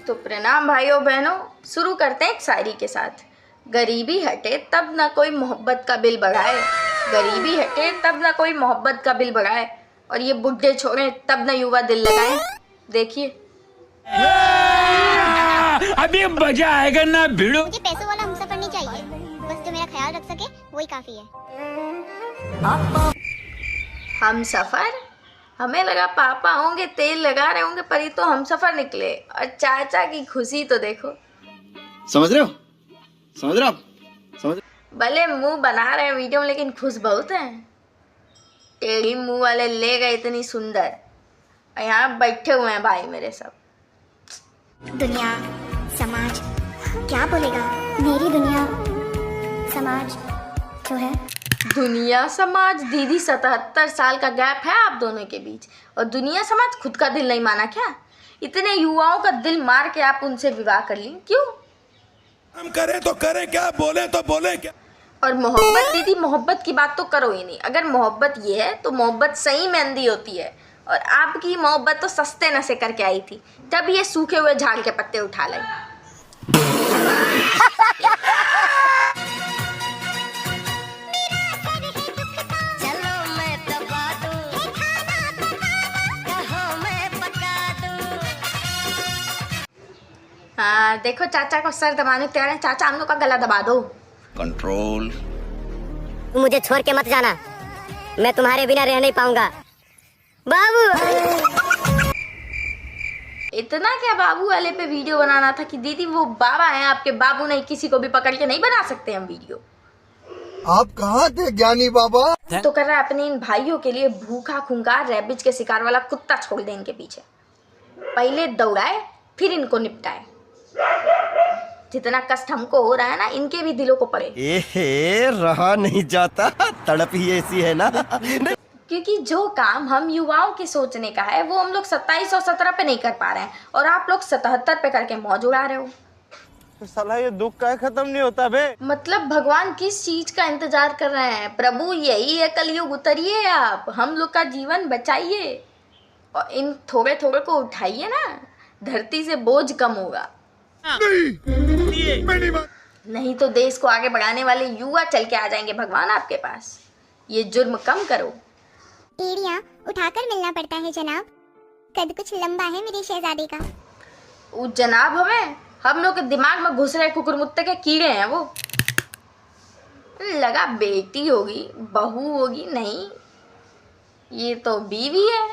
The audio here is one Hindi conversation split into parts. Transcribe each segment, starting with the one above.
तो प्रणाम भाइयों बहनों, शुरू करते हैं एक शायरी के साथ। गरीबी हटे तब ना कोई मोहब्बत का बिल बढ़ाए, गरीबी हटे तब ना कोई मोहब्बत का बिल बढ़ाए, और ये बुढ़े छोड़े तब ना युवा दिल लगाए। देखिए अभी मजा आएगा ना भिड़ो। मुझे पैसों वाला हमसफर नहीं चाहिए, बस जो मेरा ख्याल रख सके वही काफी है। हम सफर, हमें लगा पापा होंगे तेल लगा रहे होंगे, पर ये तो हम सफर निकले। और चाचा की खुशी तो देखो। समझ रहे हो? समझ रहे हो आप? समझ भले मुंह बना रहे हैं वीडियो में, लेकिन खुश बहुत हैं। टेढ़ी मुंह वाले ले गए इतनी सुंदर, और यहाँ बैठे हुए हैं भाई मेरे सब। दुनिया समाज क्या बोलेगा, मेरी दुनिया समाज जो है। दुनिया समाज दीदी, 77 साल का गैप है आप दोनों के बीच, और दुनिया समाज खुद का दिल नहीं माना क्या? इतने युवाओं का दिल मार के आप उनसे विवाह कर ली, क्यों? हम करें तो करें क्या, बोले तो बोले क्या। और मोहब्बत दीदी, मोहब्बत की बात तो करो ही नहीं। अगर मोहब्बत ये है तो मोहब्बत सही में अंधी होती है, और आपकी मोहब्बत तो सस्ते नशे करके आई थी, तब ये सूखे हुए झाड़ के पत्ते उठा लाई। हाँ देखो, चाचा को सर दबाने तैयार है। चाचा हम लोग का गला दबा दो। कंट्रोल। तुम मुझे छोड़ के मत जाना, मैं तुम्हारे बिना रह नहीं पाऊंगा बाबू। इतना क्या बाबू वाले पे वीडियो बनाना था कि दीदी वो बाबा हैं आपके, बाबू नहीं, किसी को भी पकड़ के नहीं बना सकते हम वीडियो। आप कहाँ थे ज्ञानी बाबा? तो कर रहा है अपने इन भाइयों के लिए भूखा खूंखार रैबिज के शिकार वाला कुत्ता छोड़ दे इनके पीछे। पहले दौड़ाए फिर इनको निपटाए। जितना कष्ट हमको हो रहा है ना, इनके भी दिलों को पड़े। एहे, रहा नहीं जाता, तड़प ही ऐसी है ना। क्योंकि जो काम हम युवाओं के सोचने का है वो हम लोग 27 और 17 पे नहीं कर पा रहे हैं, और आप लोग 77 पे करके मौज उड़ा रहे हो। तो साला ये दुख का खत्म नहीं होता बे। मतलब भगवान किस चीज का इंतजार कर रहे हैं? प्रभु यही है कलयुग, उतरिए आप, हम लोग का जीवन बचाइए, और इन थोड़े थोड़े को उठाइए ना, धरती से बोझ कम होगा। नहीं तो देश को आगे बढ़ाने वाले युवा चल के आ जाएंगे भगवान आपके पास। ये जुर्म कम करो। एड़ियाँ उठाकर मिलना पड़ता है जनाब, कद कुछ लंबा है मेरे शहजादे का। वो जनाब हमें, हम लोग के दिमाग में घुस रहे कुकुरमुत्ते के कीड़े हैं वो। लगा बेटी होगी बहू होगी, नहीं ये तो बीवी है।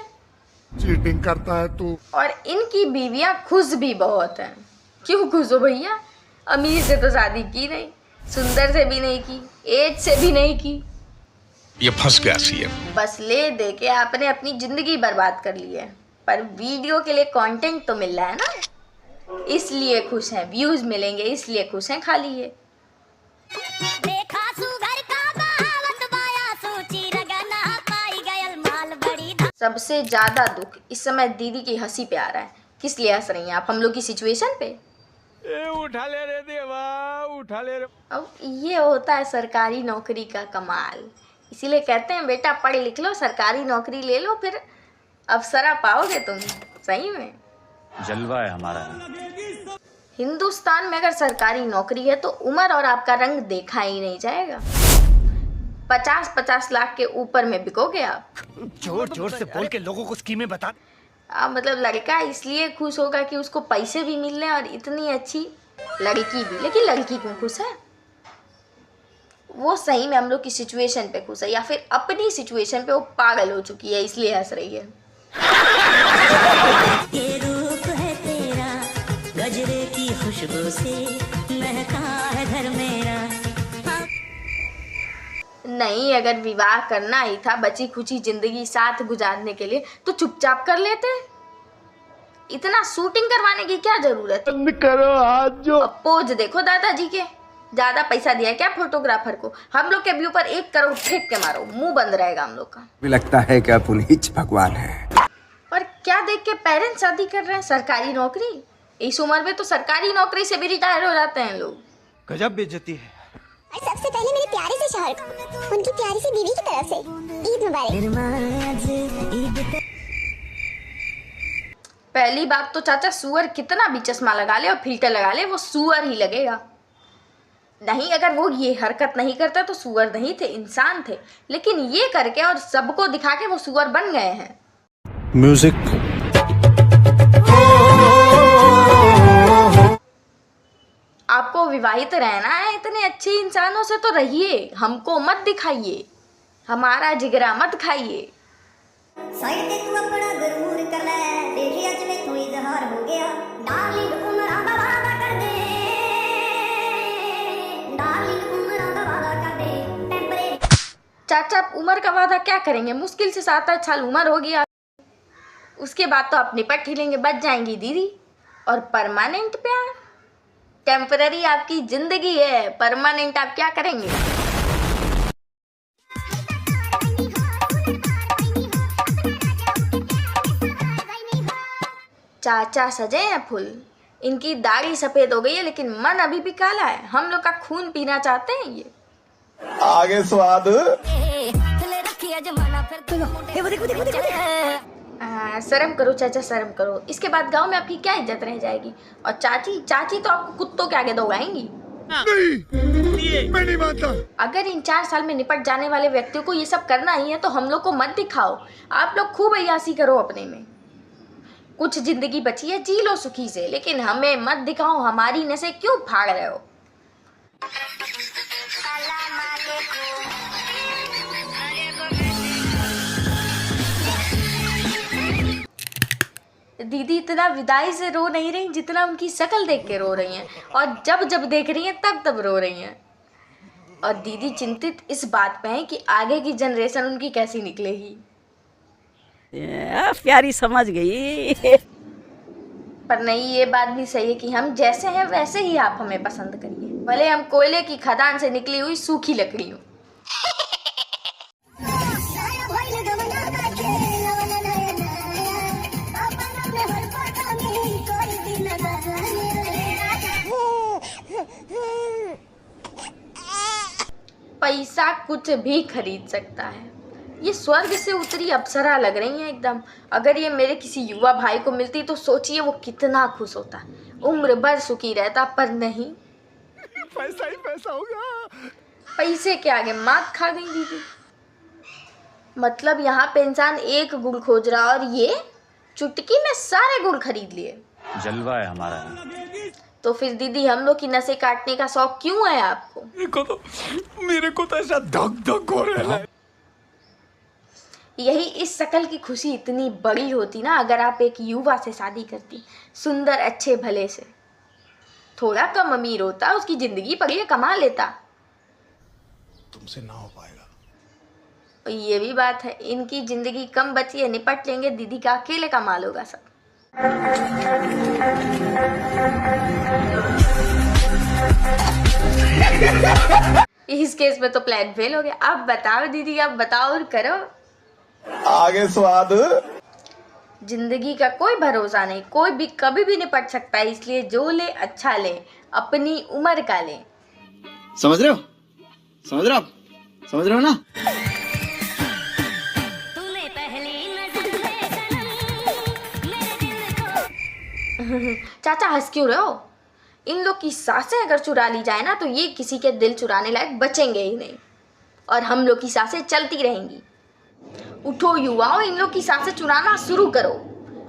चीटिंग करता है तू। और इनकी बीवियां खुश भी बहुत हैं। क्यों खुश हो भैया? अमीर से तो शादी की नहीं, सुंदर से भी नहीं की, एज से भी नहीं की, ये फंस गया सीएम। बस ले दे के आपने अपनी जिंदगी बर्बाद कर ली है। पर वीडियो के लिए कंटेंट तो मिल रहा है ना, इसलिए खुश हैं। व्यूज मिलेंगे इसलिए खुश हैं खाली ये। सबसे ज्यादा दुख इस समय दीदी की हंसी पे आ रहा है। किस लिए हंस रही हैं आप? हम लोग की सिचुएशन पे। उठा ले रे देवा, उठा ले रे। अब ये होता है सरकारी नौकरी का कमाल। इसीलिए कहते हैं बेटा पढ़ लिख लो, सरकारी नौकरी ले लो, फिर अफसरा पाओगे तुम। सही में जलवा है हमारा। हिंदुस्तान में अगर सरकारी नौकरी है तो उम्र और आपका रंग देखा ही नहीं जाएगा। 50-50 लाख के ऊपर में बिकोगे आप। जोर जोर से बोल के लोगों को स्कीमें बता। मतलब लड़का इसलिए खुश होगा कि उसको पैसे भी मिल रहे हैं और इतनी अच्छी लड़की भी। लेकिन लड़की क्यों खुश है? वो सही में हम लोग की सिचुएशन पे खुश है, या फिर अपनी सिचुएशन पे वो पागल हो चुकी है इसलिए हंस रही है। ये रूप है तेरा, गजरे की खुशबू से महका है घर मेरा। नहीं, अगर विवाह करना ही था बची खुची जिंदगी साथ गुजारने के लिए, तो चुपचाप कर लेते। इतना शूटिंग करवाने की क्या जरूरत है? करो हाथ जो। अब पोज देखो दादाजी के। ज्यादा पैसा दिया क्या फोटोग्राफर को? हम लोग के व्यू पर 1 करोड़ फेंक के मारो, मुंह बंद रहेगा हम लोग का। लगता है क्या पुनीत भगवान है। और क्या देख के पेरेंट्स शादी कर रहे हैं? सरकारी नौकरी। इस उम्र में तो सरकारी नौकरी से भी रिटायर हो जाते हैं लोग। गजब बेइज्जती है। और सबसे पहले मेरे प्यारे से शौहर को उनकी प्यारी सी बीवी की तरफ से ईद मुबारक। पहली बात तो चाचा, सुअर कितना भी चश्मा लगा ले और फिल्टर लगा ले वो सुअर ही लगेगा। नहीं, अगर वो ये हरकत नहीं करता तो सुअर नहीं थे, इंसान थे। लेकिन ये करके और सबको दिखा के वो सुअर बन गए हैं। म्यूजिक। आपको विवाहित रहना है, इतने अच्छे इंसानों से तो रहिए, हमको मत दिखाइए, हमारा जिगरा मत खाइए। साइड ते तू अपना गुरूर कर ले, देखी अज में तू इजहार हो गया। डार्लिंग उमरा दा वादा कर दे, डार्लिंग उमरा दा वादा कर दे। टेम्परेरी चाचा, आप उम्र का वादा क्या करेंगे? मुश्किल से 7-8 साल उम्र होगी आप, उसके बाद तो आप निपट ही लेंगे, बच जाएंगी दीदी। और परमानेंट प्यार? टेम्पररी आपकी जिंदगी है, परमानेंट आप क्या करेंगे? चाचा सजे हैं फुल, इनकी दाढ़ी सफेद हो गई है लेकिन मन अभी भी काला है। हम लोग का खून पीना चाहते हैं ये। आगे स्वाद। शर्म करो चाचा, शर्म करो। इसके बाद गांव में आपकी क्या इज्जत रह जाएगी? और चाची तो आपको कुत्तों के आगे दौड़ाएंगी। नहीं, मैं नहीं मानता। अगर इन 4 साल में निपट जाने वाले व्यक्तियों को ये सब करना ही है तो हम लोग को मत दिखाओ। आप लोग खूब अय्यासी करो अपने में, कुछ जिंदगी बची है जी लो सुखी से, लेकिन हमें मत दिखाओ। हमारी नसें क्यों फाड़ रहे हो? दीदी इतना विदाई से रो नहीं रही जितना उनकी शक्ल देख के रो रही हैं, और जब जब देख रही हैं तब रो रही हैं। और दीदी चिंतित इस बात पे हैं कि आगे की जनरेशन उनकी कैसी निकलेगी। प्यारी समझ गई। पर नहीं, ये बात भी सही है कि हम जैसे हैं वैसे ही आप हमें पसंद करिए, भले हम कोयले की खदान से निकली हुई सूखी लकड़ी हो। पैसा कुछ भी खरीद सकता है। ये स्वर्ग से उतरी अप्सरा लग रही हैं एकदम। अगर ये मेरे किसी युवा भाई को मिलती तो सोचिए वो कितना खुश होता, उम्र भर सुखी रहता। पर नहीं, पैसा ही पैसा होगा। पैसे के आगे मात खा गई दीदी। मतलब यहाँ पे इंसान एक गुड़ खोज रहा और ये चुटकी में सारे गुड़ खरीद लिए। जलवा है हमारा। तो फिर दीदी हम लोग की नसें काटने का शौक क्यों है आपको? मेरे को तो ऐसा धक धक हो रहा है। यही इस शक्ल की खुशी इतनी बड़ी होती ना अगर आप एक युवा से शादी करती, सुंदर अच्छे भले से। थोड़ा कम अमीर होता, उसकी जिंदगी बढ़िया कमा लेता। तुमसे ना हो पाएगा। ये भी बात है, इनकी जिंदगी कम बची है, निपट लेंगे। दीदी का अकेले का माल होगा सब। इस केस में तो प्लान फेल हो गया। अब बताओ दीदी, अब बताओ और करो। आगे स्वाद। जिंदगी का कोई भरोसा नहीं, कोई भी कभी भी निपट सकता है, इसलिए जो ले अच्छा ले, अपनी उम्र का ले। समझ रहे हो? समझ रहे हो? समझ रहे हो ना? तूने पहली नजर में सनम मेरे दिल को। चाचा हंस क्यों रहे हो? इन लोग की सांसें अगर चुरा ली जाए ना तो ये किसी के दिल चुराने लायक बचेंगे ही नहीं, और हम लोग की सांसें चलती रहेंगी। उठो युवाओं, इन लोग की सांसें चुराना शुरू करो।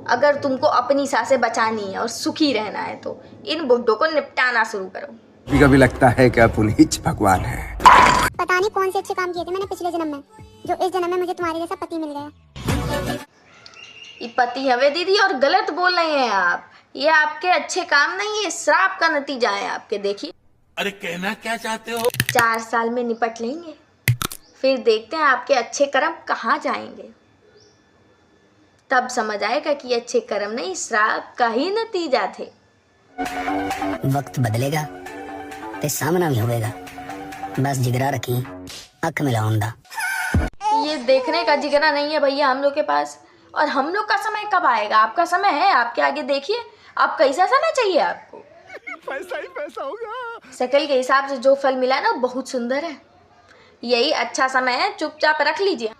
अगर तुमको अपनी सांसें बचानी है और सुखी रहना है तो इन बुड्ढों को निपटाना शुरू करो। कभी लगता है कि आप उन्हीं भगवान है। पता नहीं कौन से अच्छे काम किए थे मैंने पिछले जन्म में, जो इस जन्म में मुझे तुम्हारे जैसा पति मिल गया। ये पति हवे दीदी, और गलत बोल रहे हैं आप। ये आपके अच्छे काम नहीं है, श्राप का नतीजा है आपके। देखिए, अरे कहना क्या चाहते हो? 4 साल में निपट लेंगे, फिर देखते हैं आपके अच्छे कर्म कहाँ जाएंगे। तब समझ आएगा कि अच्छे कर्म नहीं, श्राप का ही नतीजा थे। वक्त बदलेगा ते सामना भी होगा, बस जिगरा रखी अख मिलाऊंगा। ये देखने का जिगरा नहीं है भैया हम लोग के पास। और हम लोग का समय कब आएगा? आपका समय है, आपके आगे देखिए। आप कैसा समय चाहिए आपको? पैसा ही पैसा होगा। शक्ल के हिसाब से जो फल मिला ना बहुत सुंदर है, यही अच्छा समय है, चुपचाप रख लीजिए।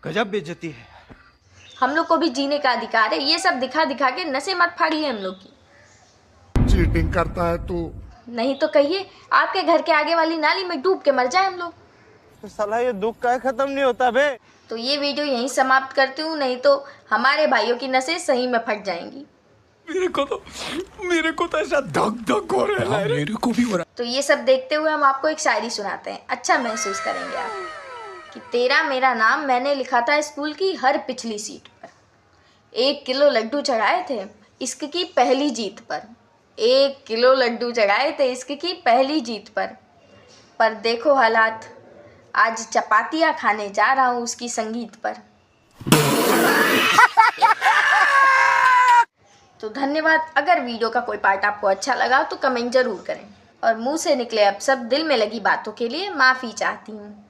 गजब बेइज्जती है। हम लोग को भी जीने का अधिकार है। ये सब दिखा दिखा के नसें मत फाड़िए हम लोग की। चीटिंग करता है तू। नहीं तो कहिए आपके घर के आगे वाली नाली में डूब के मर जाए हम लोग। तो साला ये दुख का खत्म नहीं होता बे। तो ये वीडियो यहीं समाप्त करती हूँ, नहीं तो हमारे भाइयों की नसें सही में फट जाएंगी। मेरे को तो ऐसा धक धक हो रहा है। मेरे को भी हो रहा तो ये सब देखते हुए हम आपको एक शायरी सुनाते हैं, अच्छा महसूस करेंगे आप। कि तेरा मेरा नाम मैंने लिखा था स्कूल की हर पिछली सीट पर। 1 किलो लड्डू चढ़ाए थे इश्क की पहली जीत पर। 1 किलो लड्डू चढ़ाए थे इश्क की पहली जीत पर देखो हालात, आज चपातियाँ खाने जा रहा हूँ उसकी संगीत पर। तो धन्यवाद। अगर वीडियो का कोई पार्ट आपको अच्छा लगा तो कमेंट जरूर करें, और मुंह से निकले अब सब दिल में लगी बातों के लिए माफ़ी चाहती हूँ।